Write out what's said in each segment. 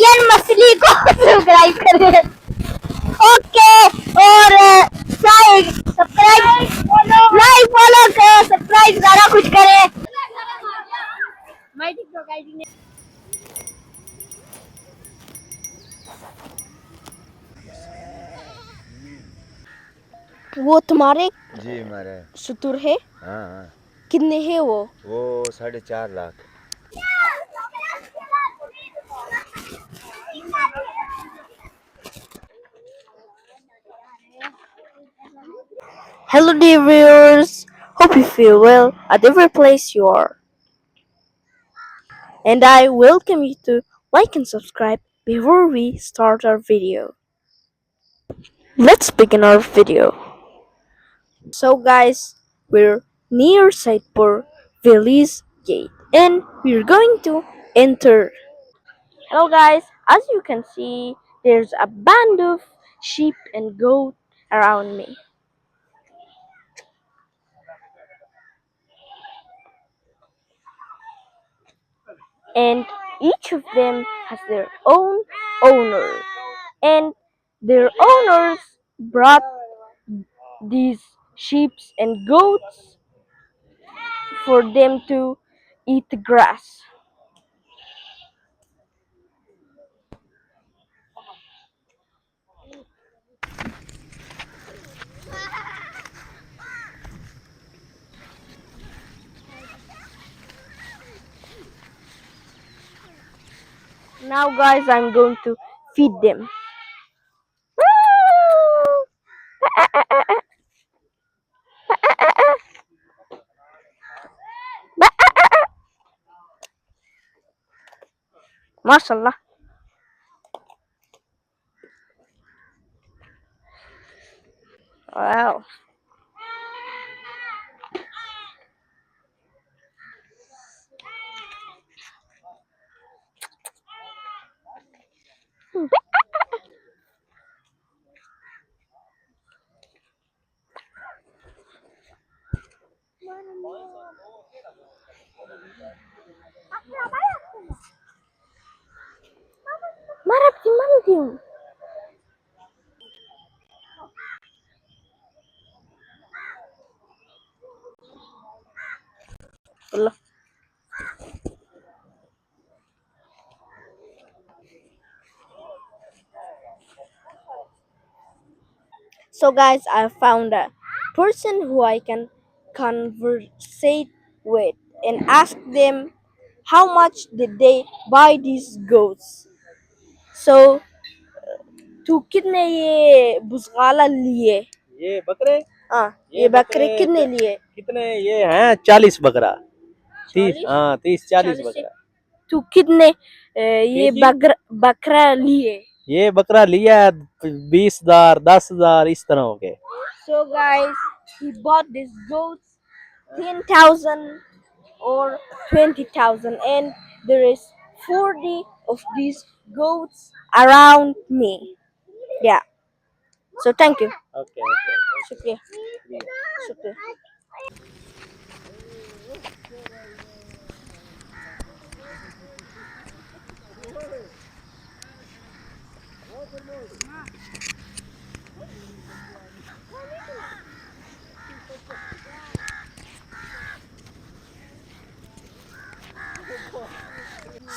And मछली को subscribe करें। ओके और सब्सक्राइब लाइक फॉलो करो, सब्सक्राइब सारा कुछ करें। वो तुम्हारे जी हमारे सुतुर है? हाँ हाँ कितने है वो? 4.5 lakh. Hello dear viewers, hope you feel well at every place you are. And I welcome you to like and subscribe before we start our video. Let's begin our video. So guys, we're near Saidpur village gate and we're going to enter. Hello guys, as you can see, there's a band of sheep and goat around me. And each of them has their own owner. And their owners brought these sheep and goats for them to eat the grass. Now guys, I'm going to feed them. MashaAllah. Wow. Marap si Mandium. Allah. So guys, I found a person who I can conversate with and ask them how much did they buy these goats. So तू कितने ये बुसगाला लिए? ये बकरे हाँ, ये बकरे कितने लिए? कितने ये हैं 40 बकरा 30 40? हाँ 30-40 40 बकरा। तू कितने ये केजी? बकरा लिए? ये बकरा लिया 20,000 10,000 इस तरह हो गए। So guys, he bought these goats 10,000 or 20,000 and there is 40 of these goats around me. Yeah. So thank you. Okay Shukriya. Shukriya.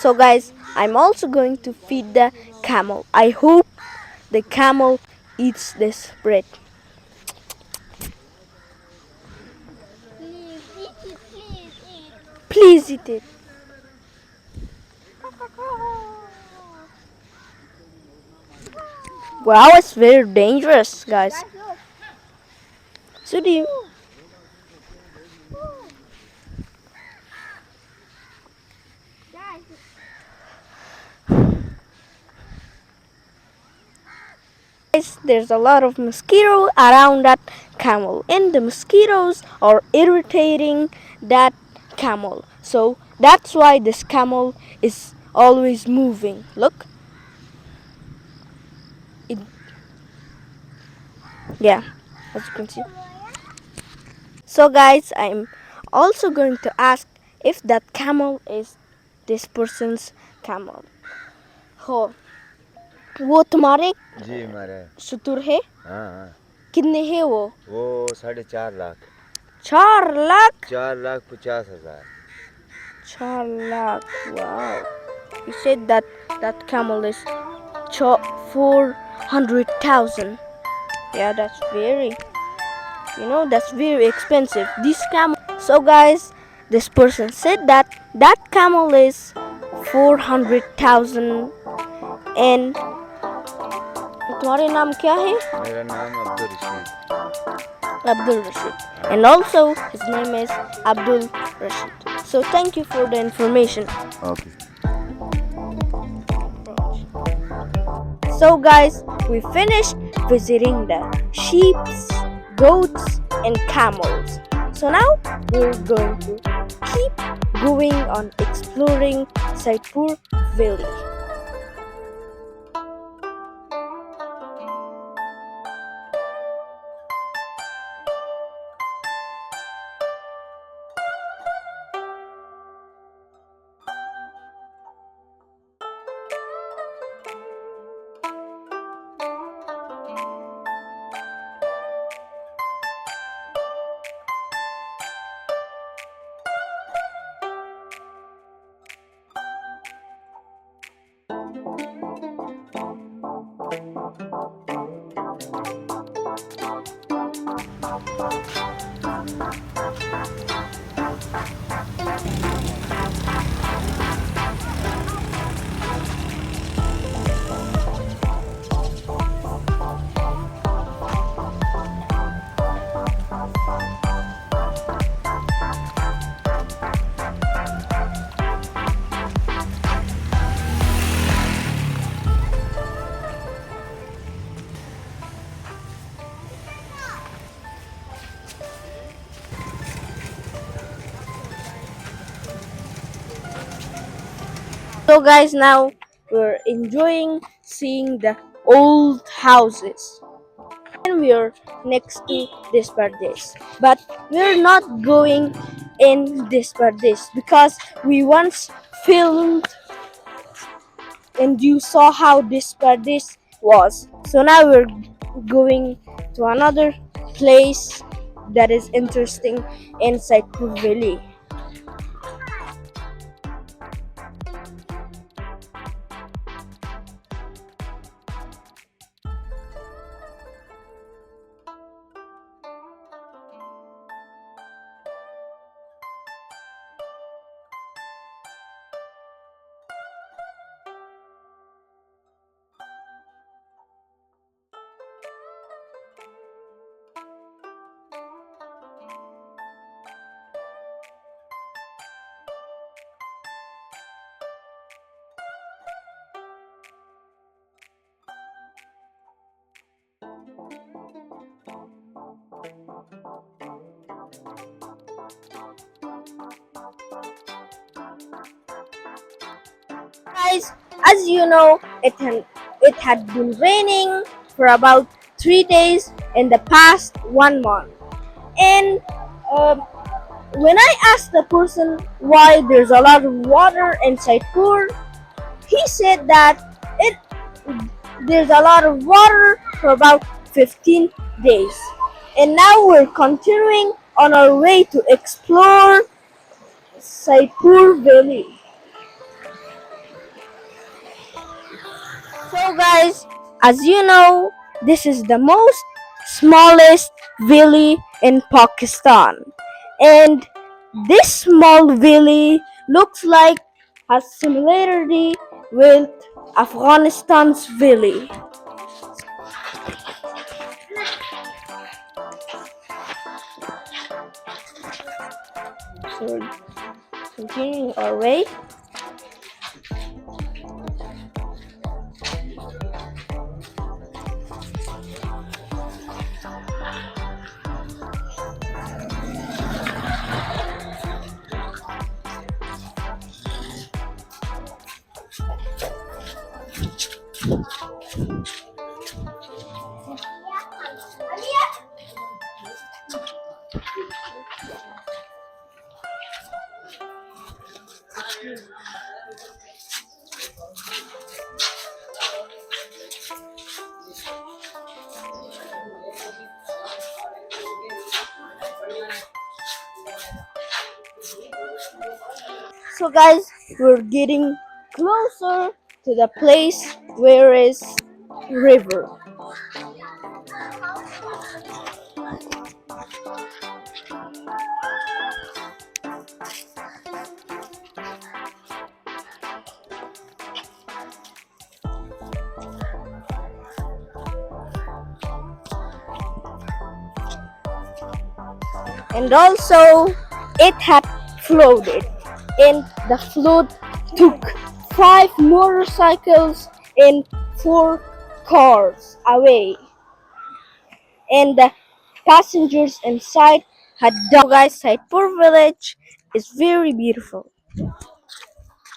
So guys, I'm also going to feed the camel. I hope the camel eats this bread. Please eat it. Wow, it's very dangerous, guys. So do you? Guys, there's a lot of mosquito around that camel and the mosquitoes are irritating that camel. So that's why this camel is always moving. Look. Yeah, as you can see. So guys, I'm also going to ask if that camel is this person's camel. हो, वो तुम्हारे जी मारे। सुतुर है? हाँ हाँ, कितने हैं वो? 4.5 lakh. 4 lakh? 4,50,000। 4 lakh. Wow. You said that camel is 400,000. Yeah, that's very expensive. This camel. So guys, this person said that camel is 400,000. And तुम्हारे नाम क्या है? मेरा नाम Abdul Rashid. Abdul Rashid. And also his name is Abdul Rashid. So thank you for the information. Okay. So guys, we finished visiting the sheep, goats and camels. So now we're going to keep going on exploring Saidpur Valley. So guys, now we're enjoying seeing the old houses. And we're next to this Pardes. But we're not going in this Pardes because we once filmed and you saw how this Pardes was. So now we're going to another place that is interesting inside Valley. Guys, as you know, it had been raining for about 3 days in the past 1 month. And um, when I asked the person why there's a lot of water inside pool, he said that it there's a lot of water for about 15 days. And now we're continuing on our way to explore Saidpur Valley. So guys, as you know, this is the most smallest valley in Pakistan. And this small valley looks like has similarity with Afghanistan's valley. So we're continuing our way. So guys, we're getting closer to the place where is river. And also it had flooded, and the flood took 5 motorcycles and 4 cars away, and the passengers inside had died. So guys, Saidpur village is very beautiful.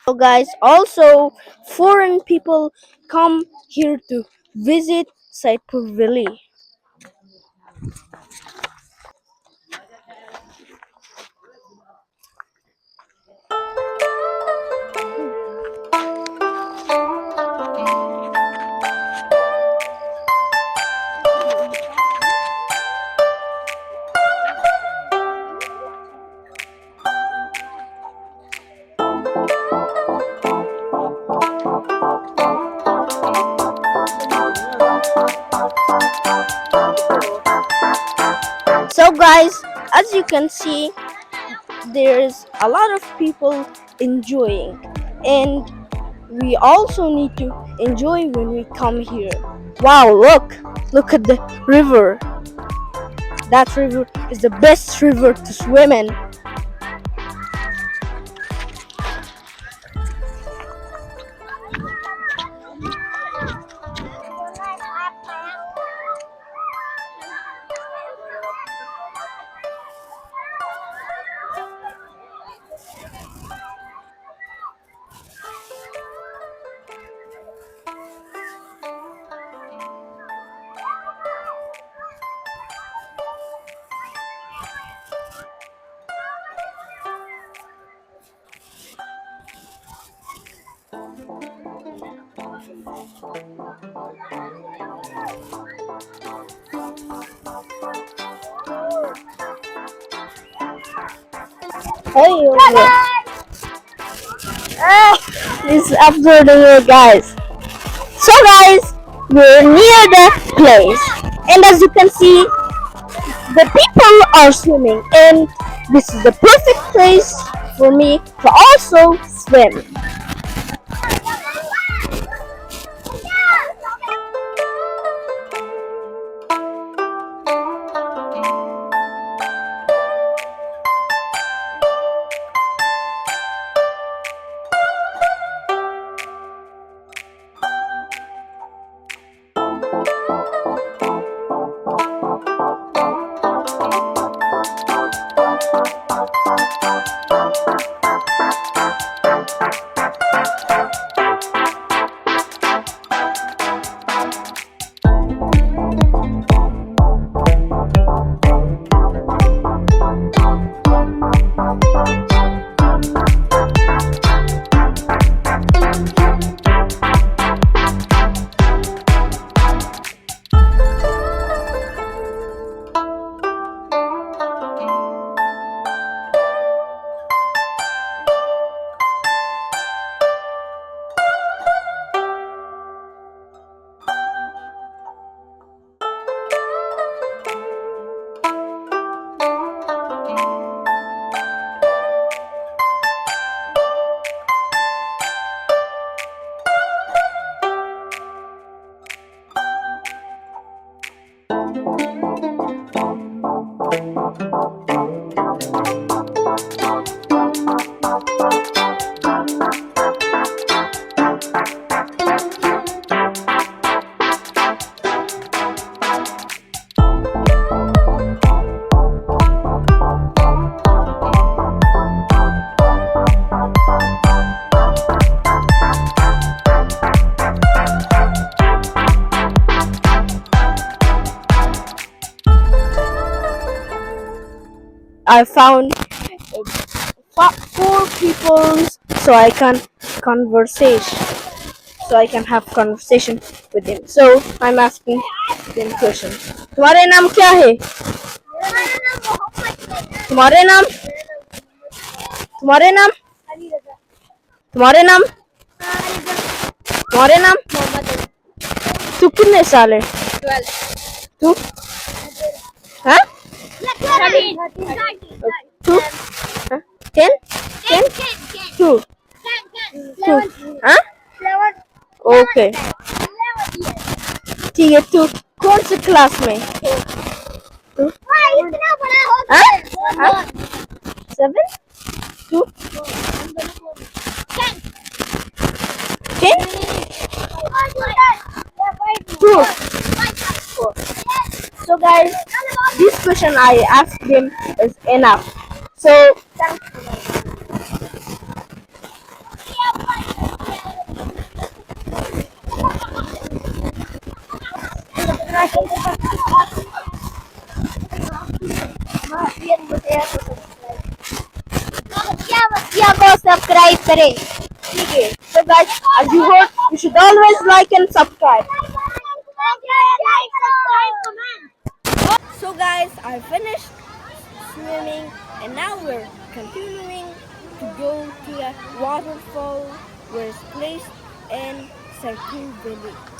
So guys, also foreign people come here to visit Saidpur village. So guys, as you can see, there's a lot of people enjoying, and we also need to enjoy when we come here. Wow, look at the river. That river is the best river to swim in. Hey, it's uploading here, guys. So guys, we're near the place, and as you can see, the people are swimming, and this is the perfect place for me to also swim. I found 4 people so I can conversation so I can have conversation with them. So I'm asking them questions. तुम्हारे नाम क्या है? तुम्हारे नाम? तुम्हारे नाम? तुम्हारे नाम तुम्हारे नाम तू कितने साल है? 12. तू हाँ 13. तू हाँ? 10 10 तू तू हाँ ओके ठीक है तू कौन सी क्लास में? तू हाँ 7 तू 10 2 So guys, this question I asked him is enough. So Mahdi and Masiha को सब्सक्राइब करें ठीक है so guys as you heard you should always like and subscribe. So guys I finished swimming and now we're continuing to go to the waterfall where it's placed in Saidpur village.